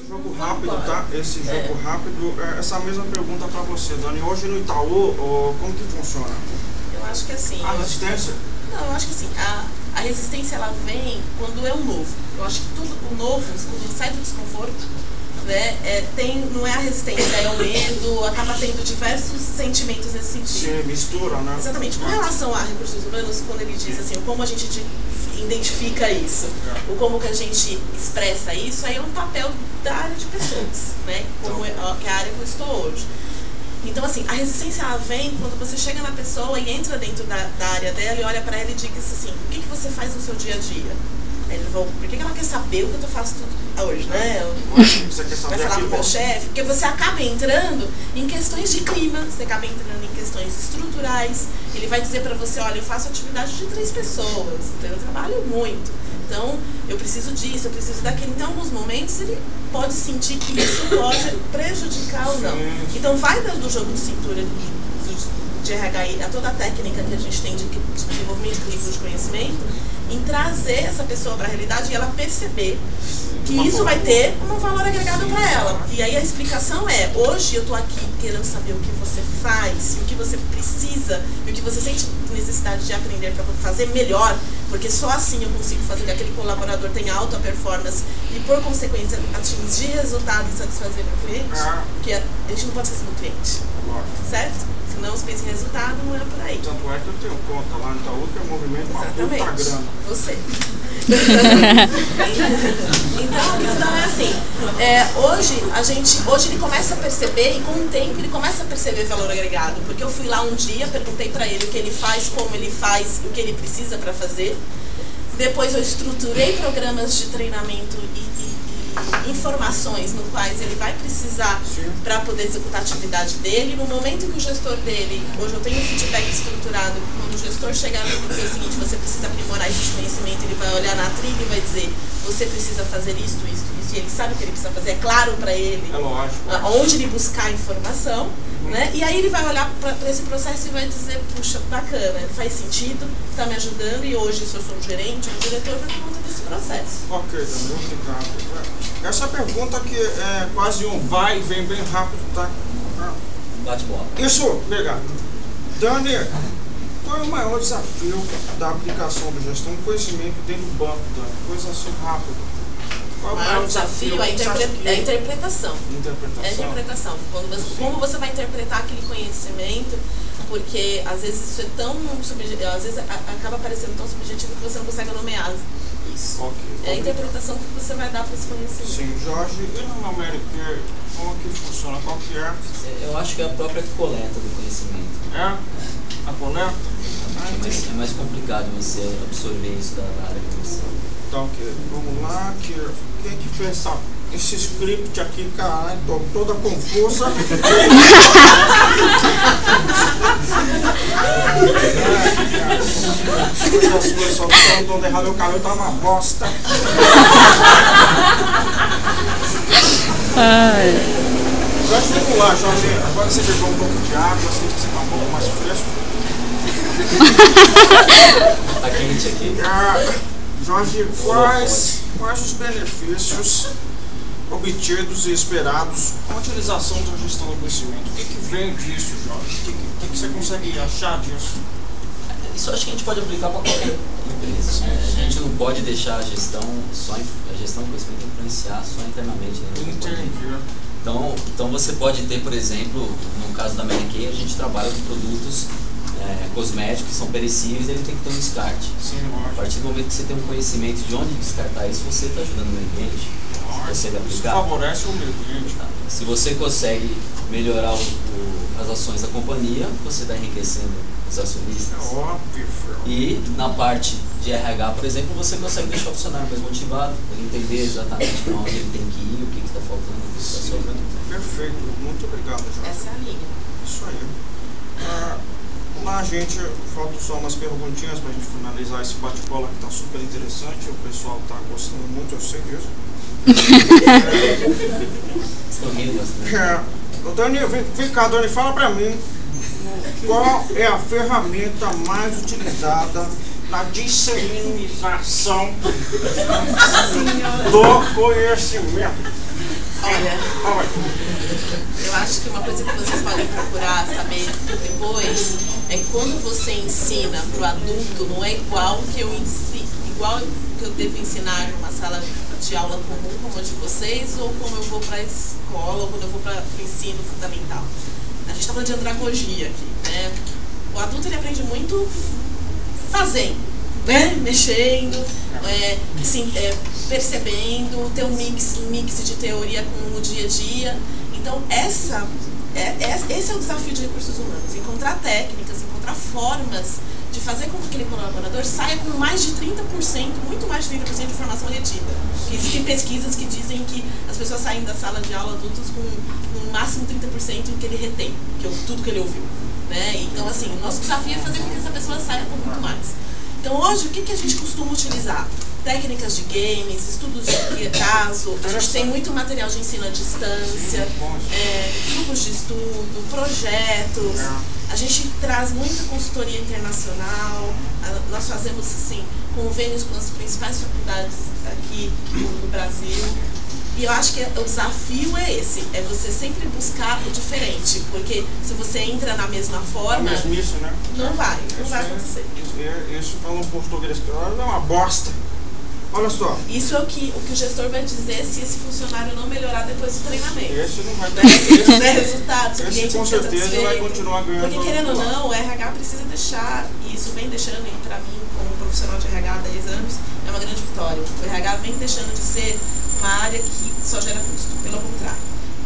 Jogo rápido, tá? Esse jogo rápido, essa mesma pergunta para você, Dani. Hoje no Itaú, como que funciona? Eu acho que assim... A resistência? Não, eu acho que assim, a resistência ela vem quando é um novo. Eu acho que tudo o novo, quando sai do desconforto, né, não é a resistência, é o medo, acaba tendo diversos sentimentos nesse sentido. Sim, mistura, né? Exatamente. Com relação a recursos humanos, quando ele diz assim, como a gente identifica isso, o como que a gente expressa isso, aí é um papel da área de pessoas, né? Como que é a área que eu estou hoje. Então, assim, a resistência ela vem quando você chega na pessoa e entra dentro da área dela e olha para ela e diz assim, o que você faz no seu dia a dia? Aí ele falou, por que ela quer saber o que eu faço hoje, né? Você quer saber? Vai falar com o meu chefe? Porque você acaba entrando em questões de clima, você acaba entrando em questões estruturais. Ele vai dizer para você, olha, eu faço atividade de 3 pessoas, então eu trabalho muito. Então, eu preciso disso, eu preciso daquilo. Então, em alguns momentos, ele pode sentir que isso pode prejudicar ou não. Então, vai do jogo de cintura de RH, a toda a técnica que a gente tem de desenvolvimento de livros de conhecimento, em trazer essa pessoa para a realidade e ela perceber que isso vai ter um valor agregado para ela. E aí a explicação é, hoje eu estou aqui querendo saber o que você faz, o que você precisa, e o que você sente necessidade de aprender para fazer melhor, porque só assim eu consigo fazer que aquele colaborador tenha alta performance e, por consequência, atingir resultado e satisfazer o cliente, porque a gente não pode esquecer do cliente, certo? Se não, se pensa em resultado, não é por aí. Tanto é que eu tenho conta lá no Itaú, que é um movimento uma puta grana. Você. Então a questão é assim, hoje ele começa a perceber, e com o tempo ele começa a perceber valor agregado, porque eu fui lá um dia, perguntei para ele o que ele faz, como ele faz, o que ele precisa para fazer. Depois eu estruturei programas de treinamento e informações no quais ele vai precisar para poder executar a atividade dele. No momento que o gestor dele, hoje eu tenho um feedback estruturado, quando o gestor chegar no dizer o seguinte, você precisa aprimorar esse conhecimento, ele vai olhar na trilha e vai dizer, você precisa fazer isso, e ele sabe o que ele precisa fazer, é claro para ele, onde ele buscar a informação, né? E aí ele vai olhar para esse processo e vai dizer, puxa, bacana, faz sentido, está me ajudando, e hoje se eu sou um gerente, um diretor, vai dar conta desse processo. Ok, Dani, obrigado. Essa pergunta que é quase um vai e vem bem rápido, tá? Bate-bola. Isso, obrigado. Dani, qual é o maior desafio da aplicação de gestão de conhecimento dentro do banco, Dani? Coisa assim rápida. O maior desafio é a interpretação. É a interpretação. Como você vai interpretar aquele conhecimento, porque às vezes isso é tão subjetivo, às vezes acaba parecendo tão subjetivo que você não consegue nomear isso. É a interpretação que você vai dar para esse conhecimento. Sim, Jorge, e no Numeric, como que funciona? Qual que é? Eu acho que é a própria coleta do conhecimento. A coleta? É mais complicado você absorver isso da área de você. Então, ok, vamos lá, quem que fez esse script aqui, caralho, tô toda confusa. As coisas só estão errado, meu cabelo tá uma bosta. Jorge, vamos lá, Jorge, agora você bebeu um pouco de água, assim que você tá um pouco mais fresco. Tá quente aqui. Jorge, quais os benefícios obtidos e esperados com a utilização da gestão do conhecimento? O que vem disso, Jorge? O que você consegue achar disso? Isso acho que a gente pode aplicar para qualquer empresa. A gente não pode deixar a gestão do conhecimento influenciar só internamente. Entendi. Então você pode ter, por exemplo, no caso da Mary Kay, a gente trabalha com produtos cosméticos que são perecíveis, ele tem que ter um descarte. Sim, a partir do momento que você tem um conhecimento de onde descartar isso, você está ajudando o meio ambiente. Você vai aplicar. Isso favorece o meio ambiente. Se você consegue melhorar as ações da companhia, você está enriquecendo os acionistas. É óbvio. E na parte de RH, por exemplo, você consegue deixar o funcionário mais motivado, ele entender exatamente para onde ele tem que ir, o que está faltando, o que está sobrando. Perfeito, muito obrigado, Jorge. Essa é a linha. Isso aí. Lá, gente, faltam só umas perguntinhas para a gente finalizar esse bate-bola que está super interessante. O pessoal está gostando muito, eu sei disso. Estão rindo bastante. Dani, vem cá, Dani, fala para mim qual é a ferramenta mais utilizada na disseminação do conhecimento. Olha, eu acho que uma coisa que vocês podem procurar saber depois é que quando você ensina para o adulto, não é igual que eu devo ensinar numa sala de aula comum como a de vocês, ou como eu vou para a escola, ou quando eu vou para o ensino fundamental. A gente está falando de andragogia aqui, né? O adulto ele aprende muito fazendo, né? Mexendo, assim, percebendo, ter um mix de teoria com o dia a dia. Então, esse é o desafio de recursos humanos, encontrar técnicas, encontrar formas de fazer com que aquele colaborador saia com mais de 30%, muito mais de 30% de informação retida. Existem pesquisas que dizem que as pessoas saem da sala de aula adultos com no máximo 30% do que ele retém, tudo que ele ouviu. Né? Então, assim, o nosso desafio é fazer com que essa pessoa saia com muito mais. Então, hoje, o que a gente costuma utilizar? Técnicas de games, estudos de caso, a gente tem muito material de ensino à distância, grupos de estudo, projetos, a gente traz muita consultoria internacional, nós fazemos, assim, convênios com as principais faculdades aqui no Brasil. E eu acho que o desafio é esse, é você sempre buscar o diferente, porque se você entra na mesma forma, né? não vai acontecer. Isso falando português, que é uma bosta. Olha só. Isso é o que o gestor vai dizer se esse funcionário não melhorar depois do treinamento. Esse não vai ter resultados. Esse com certeza vai continuar ganhando. Porque querendo ou não, o RH precisa deixar, e isso vem deixando, e para mim, como profissional de RH há 10 anos, é uma grande vitória. O RH vem deixando de ser uma área que só gera custo, pelo contrário.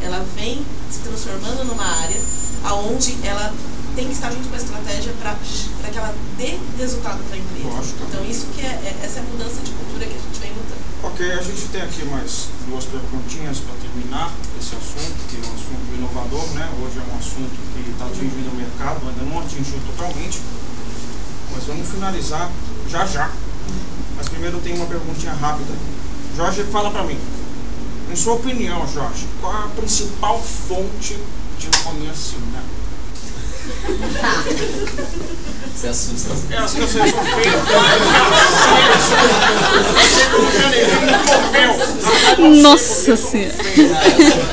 Ela vem se transformando numa área onde ela tem que estar junto com a estratégia para que ela dê resultado para a empresa. Lógico. Então isso que essa é a mudança de cultura que a gente vem lutando. Ok, a gente tem aqui mais 2 perguntinhas para terminar esse assunto, que é um assunto inovador, né? Hoje é um assunto que está atingindo o mercado, ainda não atingiu totalmente, mas vamos finalizar já. Mas primeiro eu tenho uma perguntinha rápida. Jorge, fala para mim, em sua opinião, Jorge, qual é a principal fonte de conhecimento? Você assusta. Assim eu sei, eu sou feio. Nossa Senhora.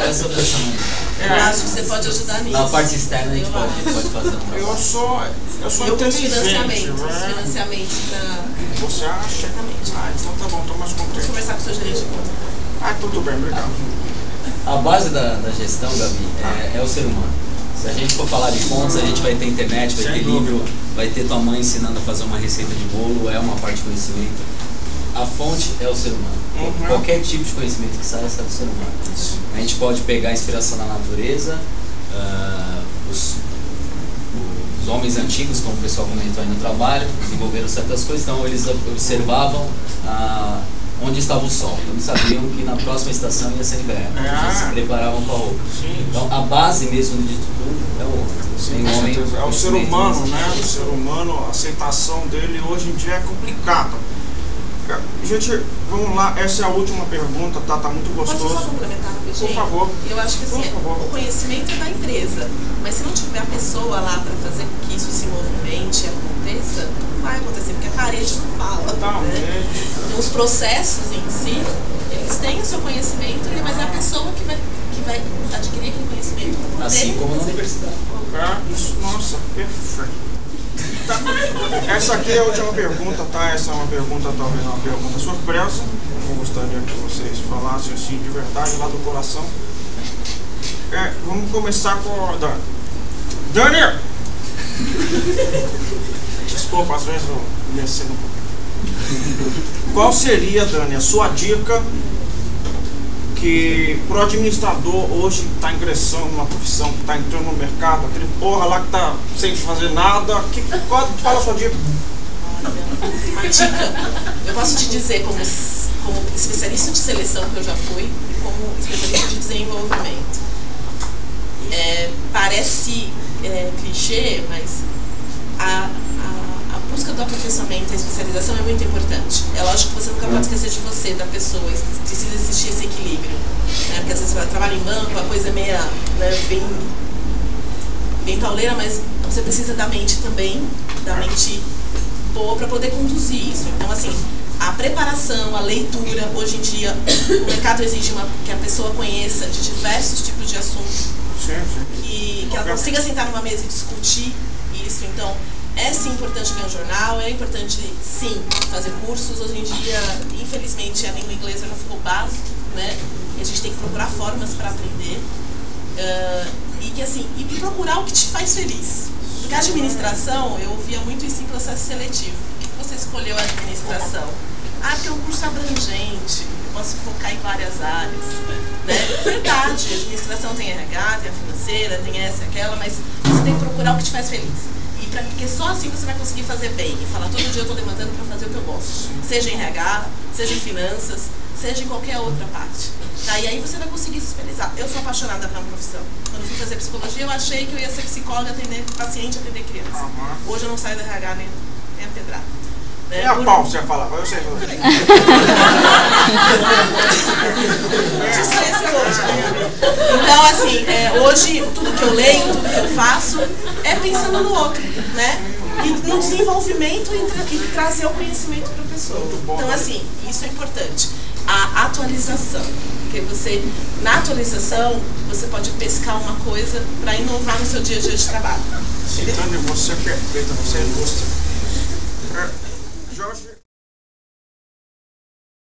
Essa personagem. Eu acho que você pode ajudar nisso. Na parte externa a gente pode fazer um trabalho. Eu sou inteligente. Financiamentos para... Você acha? Exatamente. Então tá bom, tô mais Vamos contente. conversar com o seu gerente de conta. Tudo bem, obrigado. A base da gestão, Gabi, é o ser humano. Se a gente for falar de fontes, a gente vai ter internet, vai ter livro, vai ter tua mãe ensinando a fazer uma receita de bolo, é uma parte de conhecimento. A fonte é o ser humano. Qualquer tipo de conhecimento que sai do ser humano. A gente pode pegar a inspiração na natureza, os homens antigos, como o pessoal comentou aí no trabalho, desenvolveram certas coisas, então eles observavam onde estava o sol. Então eles sabiam que na próxima estação ia ser inverno. Já se preparavam para a roupa. Então a base mesmo de tudo é o homem. É o ser humano, né? O ser humano, a aceitação dele hoje em dia é complicada. Gente, vamos lá, essa é a última pergunta, tá muito gostoso. Posso só complementar rapidinho? Por favor. Eu acho que assim, o conhecimento é da empresa, mas se não tiver a pessoa lá para fazer com que isso se movimente e aconteça, não vai acontecer, porque a parede não fala. Né? Então, os processos em si, eles têm o seu conhecimento, mas é a pessoa que vai adquirir aquele conhecimento. Assim como na universidade. Nossa, perfeito. Tá. Essa aqui é a última pergunta, tá? Essa é uma pergunta, talvez uma pergunta surpresa. Eu gostaria que vocês falassem assim de verdade, lá do coração. Vamos começar com a Dani. Dani! Desculpa, às vezes eu mexendo um pouquinho. Qual seria, Dani, a sua dica que pro administrador hoje está ingressando numa profissão, que está entrando no mercado, aquele porra lá que está sem fazer nada, fala a sua dica. Uma dica, eu posso te dizer como especialista de seleção que eu já fui e como especialista de desenvolvimento. Parece clichê, mas a busca do aperfeiçoamento e a especialização é muito importante. É lógico que você nunca pode esquecer de você, da pessoa, precisa existir esse equilíbrio. Né? Porque às vezes você trabalha em banco, a coisa é meia, né, bem pauleira, mas você precisa da mente também, da mente boa para poder conduzir isso. Então, assim, a preparação, a leitura, hoje em dia o mercado exige que a pessoa conheça de diversos tipos de assuntos. E que ela consiga sentar numa mesa e discutir isso. Então, é sim importante ler um jornal, é importante sim fazer cursos. Hoje em dia, infelizmente, a língua inglesa já ficou básica, né? E a gente tem que procurar formas para aprender. E procurar o que te faz feliz. Porque a administração, eu ouvia muito isso em processo seletivo. Por que você escolheu a administração? Ah, porque é um curso abrangente, eu posso focar em várias áreas. Né? Verdade, a administração tem RH, tem a financeira, tem essa e aquela, mas você tem que procurar o que te faz feliz. Porque só assim você vai conseguir fazer bem e falar, todo dia eu estou demandando para fazer o que eu gosto. Seja em RH, seja em finanças, seja em qualquer outra parte. Tá? E aí você vai conseguir se especializar. Eu sou apaixonada pela profissão. Quando eu fui fazer psicologia, eu achei que eu ia ser psicóloga, atender paciente, atender criança. Hoje eu não saio da RH nem a pedrada. E a pau, você ia falar? Eu sei. Te conheceu hoje, né? Então, assim, hoje tudo que eu leio, tudo que eu faço é pensando no outro, né? E no desenvolvimento e trazer o conhecimento para a pessoa. Então, assim, isso é importante. A atualização. Porque na atualização, você pode pescar uma coisa para inovar no seu dia a dia de trabalho. Citando você é perfeita, você é ilustre. Jorge.